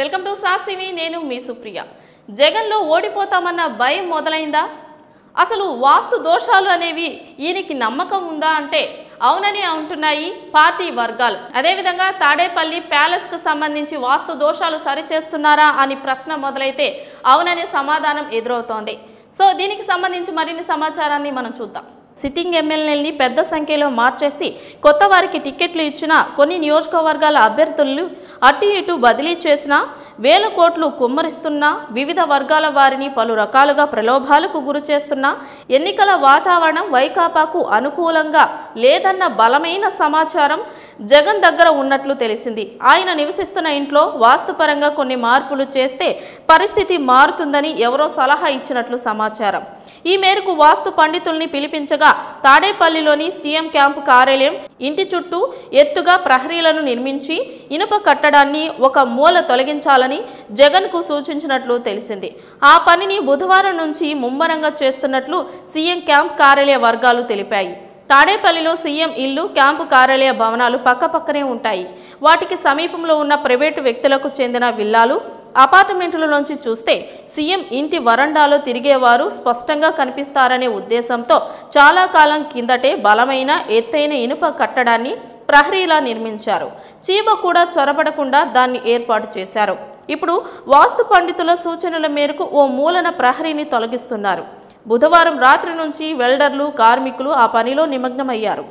Welcome to శాస్త్రివి నేను మీ సుప్రియ. జగన్లో ఓడిపోతామన్న భయం మొదలైందా? అసలు వాస్తు దోషాలు అనేవి ఈయనకి నమ్మకం ఉందా అంటే అవునని అంటున్నాయి పార్టీ వర్గాలు. అదేవిధంగా తాడేపల్లి ప్యాలెస్కు సంబంధించి వాస్తు దోషాలు సరిచేస్తున్నారా అని ప్రశ్న మొదలైతే అవుననే సమాధానం ఎదురవుతోంది. సో దీనికి సంబంధించి మరిన్ని సమాచారాన్ని మనం చూద్దాం. సిట్టింగ్ ఎమ్మెల్యేలని పెద్ద సంఖ్యలో మార్చేసి కొత్త వారికి టికెట్లు ఇచ్చిన కొన్ని నియోజకవర్గాల అభ్యర్థులను అటు ఇటు బదిలీ చేసిన వేల కోట్లు కుమ్మరిస్తున్నా వివిధ వర్గాల వారిని పలు రకాలుగా ప్రలోభాలకు గురి చేస్తున్నా ఎన్నికల వాతావరణం వైకాపాకు అనుకూలంగా లేదన్న బలమైన సమాచారం జగన్ దగ్గర ఉన్నట్లు తెలిసింది. ఆయన నివసిస్తున్న ఇంట్లో వాస్తుపరంగా కొన్ని మార్పులు చేస్తే పరిస్థితి మారుతుందని ఎవరో సలహా ఇచ్చినట్లు సమాచారం. ఈ మేరకు వాస్తు పండితుల్ని పిలిపించగా తాడేపల్లిలోని సీఎం క్యాంపు కార్యాలయం ఇంటి చుట్టూ ఎత్తుగా ప్రహరీలను నిర్మించి ఇనుప కట్టడాన్ని ఒక మూల తొలగించాలని జగన్కు సూచించినట్లు తెలిసింది. ఆ పనిని బుధవారం నుంచి ముమ్మరంగా చేస్తున్నట్లు సీఎం క్యాంప్ కార్యాలయ వర్గాలు తెలిపాయి. తాడేపల్లిలో సీఎం ఇల్లు క్యాంపు కార్యాలయ భవనాలు పక్కపక్కనే ఉంటాయి. వాటికి సమీపంలో ఉన్న ప్రైవేటు వ్యక్తులకు చెందిన విల్లాలు అపార్ట్మెంట్ల నుంచి చూస్తే సీఎం ఇంటి వరండాలో తిరిగేవారు స్పష్టంగా కనిపిస్తారనే ఉద్దేశంతో చాలా కాలం కిందటే బలమైన ఎత్తైన ఇనుప కట్టడాన్ని ప్రహరీలా నిర్మించారు. చీమ కూడా చొరబడకుండా దాన్ని ఏర్పాటు చేశారు. ఇప్పుడు వాస్తు పండితుల సూచనల మేరకు ఓ మూలన ప్రహరీని తొలగిస్తున్నారు. బుధవారం రాత్రి నుంచి వెల్డర్లు కార్మికులు ఆ పనిలో నిమగ్నమయ్యారు.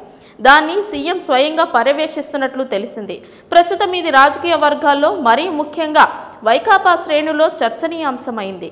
దాన్ని సీఎం స్వయంగా పర్యవేక్షిస్తున్నట్లు తెలిసింది. ప్రస్తుతం ఇది రాజకీయ వర్గాల్లో మరీ ముఖ్యంగా వైకాపా శ్రేణుల్లో చర్చనీయాంశమైంది.